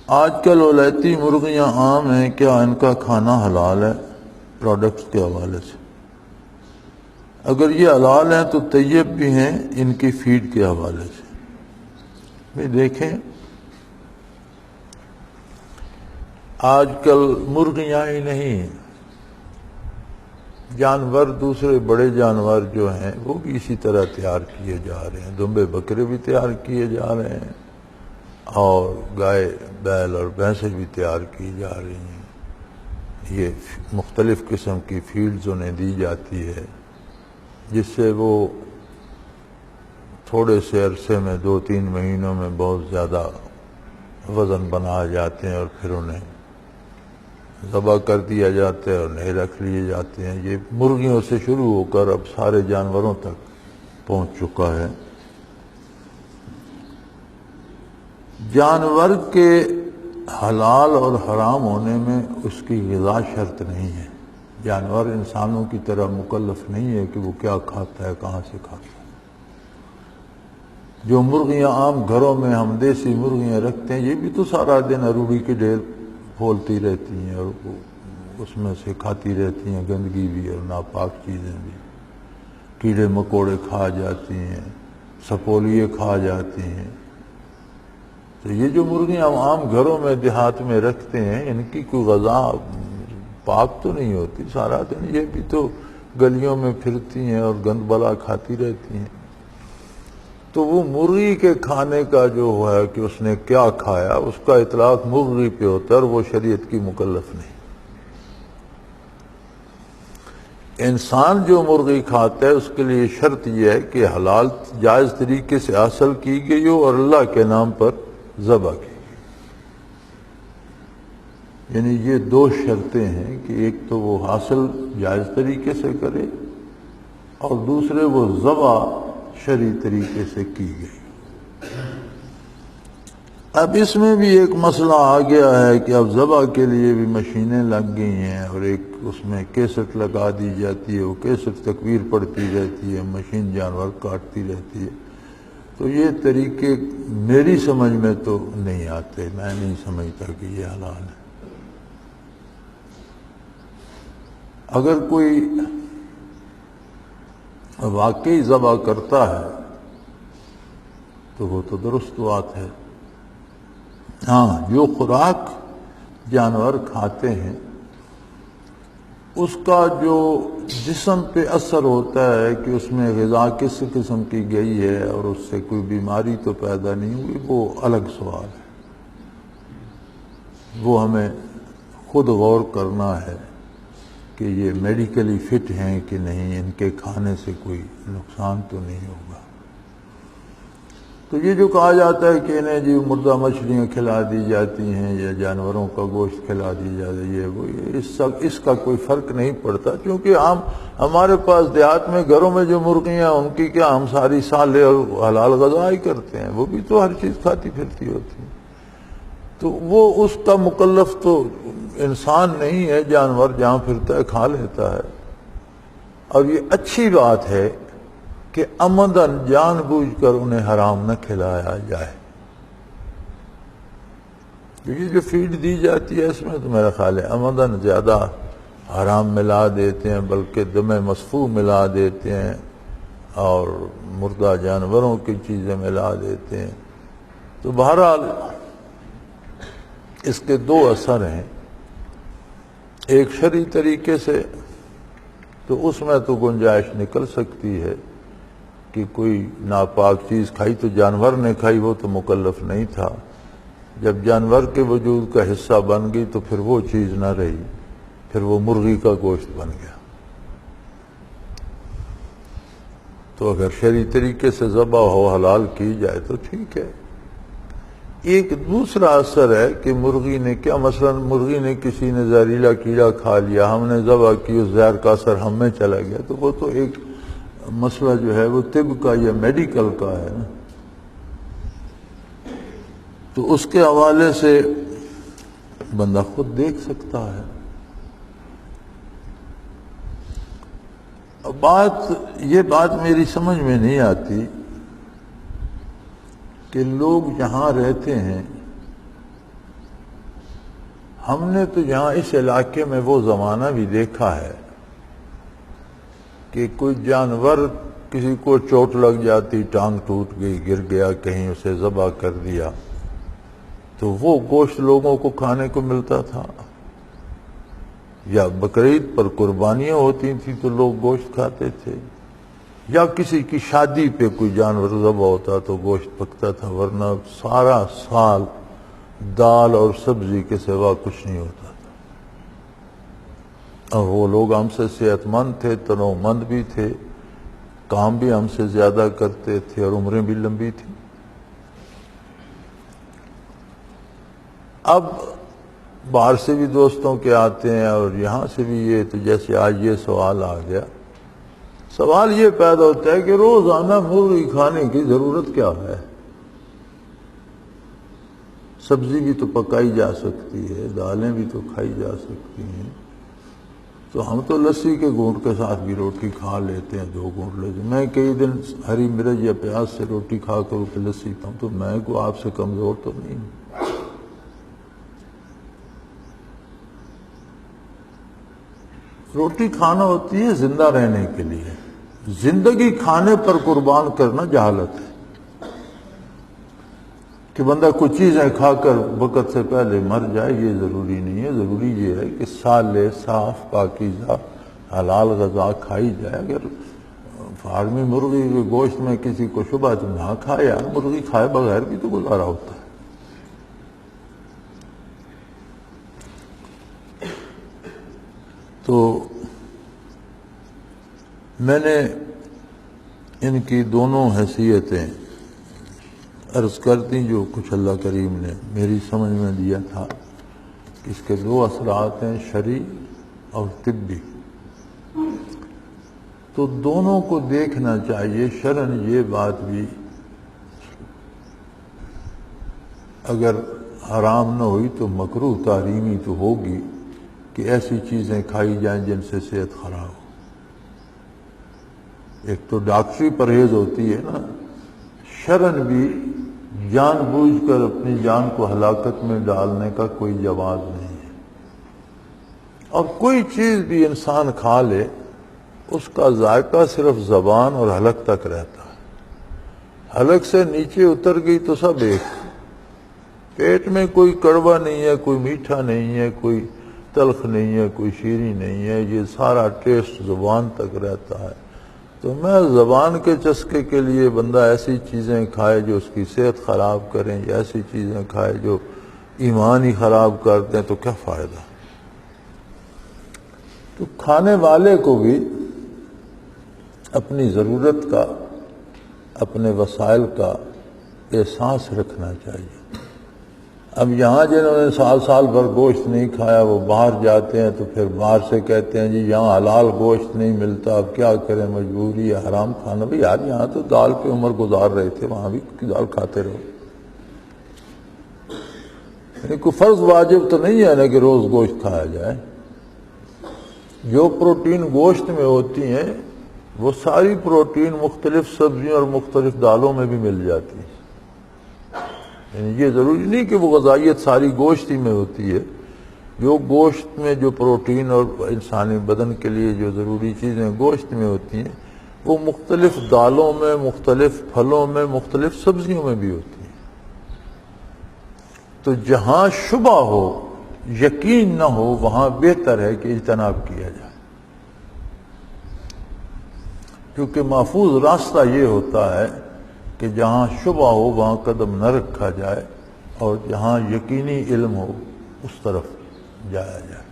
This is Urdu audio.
آج کل ولیتی مرغیاں عام ہیں، کیا ان کا کھانا حلال ہے پروڈکٹس کے حوالے سے؟ اگر یہ حلال ہیں تو طیب بھی ہیں ان کی فیڈ کے حوالے سے۔ بھئی دیکھیں، آج کل مرغیاں ہی نہیں، جانور دوسرے بڑے جانور جو ہیں وہ بھی اسی طرح تیار کیے جا رہے ہیں، دمبے بکرے بھی تیار کیے جا رہے ہیں اور گائے بیل اور بھینسیں بھی تیار کی جا رہی ہیں۔ یہ مختلف قسم کی فیڈز انہیں دی جاتی ہے جس سے وہ تھوڑے سے عرصے میں 2-3 مہینوں میں بہت زیادہ وزن بنا جاتے ہیں اور پھر انہیں ذبح کر دیا جاتا ہے اور نئے رکھ لیے جاتے ہیں۔ یہ مرغیوں سے شروع ہو کر اب سارے جانوروں تک پہنچ چکا ہے۔ جانور کے حلال اور حرام ہونے میں اس کی غذا شرط نہیں ہے۔ جانور انسانوں کی طرح مکلف نہیں ہے کہ وہ کیا کھاتا ہے، کہاں سے کھاتا ہے۔ جو مرغیاں عام گھروں میں ہم دیسی مرغیاں رکھتے ہیں، یہ بھی تو سارا دن اروڑی کے ڈھیر پھولتی رہتی ہیں اور اس میں سے کھاتی رہتی ہیں، گندگی بھی اور ناپاک چیزیں بھی، کیڑے مکوڑے کھا جاتی ہیں، سپولیے کھا جاتی ہیں۔ تو یہ جو مرغیاں عام گھروں میں دیہات میں رکھتے ہیں، ان کی کوئی غذا پاک تو نہیں ہوتی، سارا دن یہ بھی تو گلیوں میں پھرتی ہیں اور گند بلا کھاتی رہتی ہیں۔ تو وہ مرغی کے کھانے کا جو ہے کہ اس نے کیا کھایا، اس کا اطلاق مرغی پہ ہوتا ہے اور وہ شریعت کی مکلف نہیں۔ انسان جو مرغی کھاتا ہے اس کے لیے شرط یہ ہے کہ حلال جائز طریقے سے حاصل کی گئی ہو اور اللہ کے نام پر ذبح کی گئی۔ یعنی یہ 2 شرطیں ہیں کہ ایک تو وہ حاصل جائز طریقے سے کرے اور دوسرے وہ ذبح شرعی طریقے سے کی گئی۔ اب اس میں بھی ایک مسئلہ آ گیا ہے کہ اب ذبح کے لیے بھی مشینیں لگ گئی ہیں اور ایک اس میں کیسٹ لگا دی جاتی ہے، وہ کیسٹ تکبیر پڑتی رہتی ہے، مشین جانور کاٹتی رہتی ہے۔ تو یہ طریقے میری سمجھ میں تو نہیں آتے، میں نہیں سمجھتا کہ یہ حلال ہے۔ اگر کوئی واقعی ذبح کرتا ہے تو وہ تو درست بات ہے۔ ہاں، جو خوراک جانور کھاتے ہیں اس کا جو جسم پہ اثر ہوتا ہے کہ اس میں غذا کس قسم کی گئی ہے اور اس سے کوئی بیماری تو پیدا نہیں ہوئی، وہ الگ سوال ہے۔ وہ ہمیں خود غور کرنا ہے کہ یہ میڈیکلی فٹ ہیں کہ نہیں، ان کے کھانے سے کوئی نقصان تو نہیں ہوگا۔ تو یہ جو کہا جاتا ہے کہ انہیں جو مردہ مچھلیاں کھلا دی جاتی ہیں یا جانوروں کا گوشت کھلا دی جاتا ہے، یہ وہ اس کا کوئی فرق نہیں پڑتا، کیونکہ ہمارے پاس دیہات میں گھروں میں جو مرغیاں ان کی کیا، ہم ساری سالے اور حلال غذا ہی کرتے ہیں، وہ بھی تو ہر چیز کھاتی پھرتی ہوتی ہے۔ تو وہ اس کا مکلف تو انسان نہیں ہے، جانور جہاں پھرتا ہے کھا لیتا ہے۔ اور یہ اچھی بات ہے کہ عمدن جان بوجھ کر انہیں حرام نہ کھلایا جائے۔ یہ جو فیڈ دی جاتی ہے اس میں تو میرا خیال ہے عمدن زیادہ حرام ملا دیتے ہیں، بلکہ دم مسفوح ملا دیتے ہیں اور مردہ جانوروں کی چیزیں ملا دیتے ہیں۔ تو بہرحال اس کے 2 اثر ہیں، ایک شرعی طریقے سے تو اس میں تو گنجائش نکل سکتی ہے کہ کوئی ناپاک چیز کھائی تو جانور نے کھائی، وہ تو مکلف نہیں تھا، جب جانور کے وجود کا حصہ بن گئی تو پھر وہ چیز نہ رہی، پھر وہ مرغی کا گوشت بن گیا۔ تو اگر شرعی طریقے سے ذبح ہو، حلال کی جائے تو ٹھیک ہے۔ ایک دوسرا اثر ہے کہ مرغی نے کیا، مثلا مرغی نے کسی نے زہریلا کیڑا کھا لیا، ہم نے ذبح کی، اس زہر کا اثر ہم میں چلا گیا، تو وہ تو ایک مسئلہ جو ہے وہ طب کا یا میڈیکل کا ہے نا۔ تو اس کے حوالے سے بندہ خود دیکھ سکتا ہے۔ یہ بات میری سمجھ میں نہیں آتی کہ لوگ جہاں رہتے ہیں ہم نے تو یہاں اس علاقے میں وہ زمانہ بھی دیکھا ہے کہ کوئی جانور کسی کو چوٹ لگ جاتی، ٹانگ ٹوٹ گئی، گر گیا کہیں، اسے ذبح کر دیا تو وہ گوشت لوگوں کو کھانے کو ملتا تھا، یا بقرعید پر قربانیاں ہوتی تھیں تو لوگ گوشت کھاتے تھے، یا کسی کی شادی پہ کوئی جانور ذبح ہوتا تو گوشت پکتا تھا، ورنہ سارا سال دال اور سبزی کے سوا کچھ نہیں ہوتا تھا۔ اور وہ لوگ ہم سے صحت مند تھے، تنوع مند بھی تھے، کام بھی ہم سے زیادہ کرتے تھے اور عمریں بھی لمبی تھیں۔ اب باہر سے بھی دوستوں کے آتے ہیں اور یہاں سے بھی یہ، تو جیسے آج یہ سوال آ گیا، سوال یہ پیدا ہوتا ہے کہ روزانہ مرغی کھانے کی ضرورت کیا ہے؟ سبزی بھی تو پکائی جا سکتی ہے، دالیں بھی تو کھائی جا سکتی ہیں، تو ہم تو لسی کے گھونٹ کے ساتھ بھی روٹی کھا لیتے ہیں، 2 گھونٹ لیتے ہیں۔ میں کئی دن ہری مرچ یا پیاز سے روٹی کھا کر لسی پیتا ہوں، تو میں کو آپ سے کمزور تو نہیں ہوں۔ روٹی کھانا ہوتی ہے زندہ رہنے کے لیے، زندگی کھانے پر قربان کرنا جہالت ہے، کہ بندہ کچھ چیزیں کھا کر وقت سے پہلے مر جائے، یہ ضروری نہیں ہے۔ ضروری یہ ہے کہ صالح، صاف، پاکیزہ، حلال غذا کھائی جائے۔ اگر فارمی مرغی کے گوشت میں کسی کو شبہ تو نہ کھائے، یار مرغی کھائے بغیر بھی تو گزارا ہوتا ہے۔ تو میں نے ان کی دونوں حیثیتیں عرض کر دیں، جو کچھ اللہ کریم نے میری سمجھ میں دیا تھا کہ اس کے 2 اثرات ہیں، شرعی اور طبی۔ تو دونوں کو دیکھنا چاہیے۔ شرعاً یہ بات بھی اگر حرام نہ ہوئی تو مکروہ تحریمی تو ہوگی کہ ایسی چیزیں کھائی جائیں جن سے صحت خراب ہو۔ ایک تو ڈاکٹری پرہیز ہوتی ہے نا، شرعاً بھی جان بوجھ کر اپنی جان کو ہلاکت میں ڈالنے کا کوئی جواز نہیں ہے۔ اور کوئی چیز بھی انسان کھا لے، اس کا ذائقہ صرف زبان اور حلق تک رہتا ہے، حلق سے نیچے اتر گئی تو سب ایک۔ پیٹ میں کوئی کڑوا نہیں ہے، کوئی میٹھا نہیں ہے، کوئی تلخ نہیں ہے، کوئی شیریں نہیں ہے، یہ سارا ٹیسٹ زبان تک رہتا ہے۔ تو میں زبان کے چسکے کے لیے بندہ ایسی چیزیں کھائے جو اس کی صحت خراب کریں، یا ایسی چیزیں کھائے جو ایمان ہی خراب کرتے ہیں، تو کیا فائدہ؟ تو کھانے والے کو بھی اپنی ضرورت کا، اپنے وسائل کا احساس رکھنا چاہیے۔ اب یہاں جنہوں نے سال بھر گوشت نہیں کھایا، وہ باہر جاتے ہیں تو پھر باہر سے کہتے ہیں جی یہاں حلال گوشت نہیں ملتا، اب کیا کریں، مجبوری ہے حرام کھانا۔ بھئی یار یہاں تو دال پہ عمر گزار رہے تھے، وہاں بھی دال کھاتے رہو۔ یعنی کوئی فرض واجب تو نہیں ہے نا کہ روز گوشت کھایا جائے۔ جو پروٹین گوشت میں ہوتی ہیں وہ ساری پروٹین مختلف سبزیوں اور مختلف دالوں میں بھی مل جاتی ہے۔ یعنی یہ ضروری نہیں کہ وہ غذائیت ساری گوشت ہی میں ہوتی ہے۔ جو گوشت میں جو پروٹین اور انسانی بدن کے لیے جو ضروری چیزیں گوشت میں ہوتی ہیں، وہ مختلف دالوں میں، مختلف پھلوں میں، مختلف سبزیوں میں بھی ہوتی ہیں۔ تو جہاں شبہ ہو، یقین نہ ہو، وہاں بہتر ہے کہ اجتناب کیا جائے، کیونکہ محفوظ راستہ یہ ہوتا ہے کہ جہاں شبہ ہو وہاں قدم نہ رکھا جائے، اور جہاں یقینی علم ہو اس طرف جایا جائے۔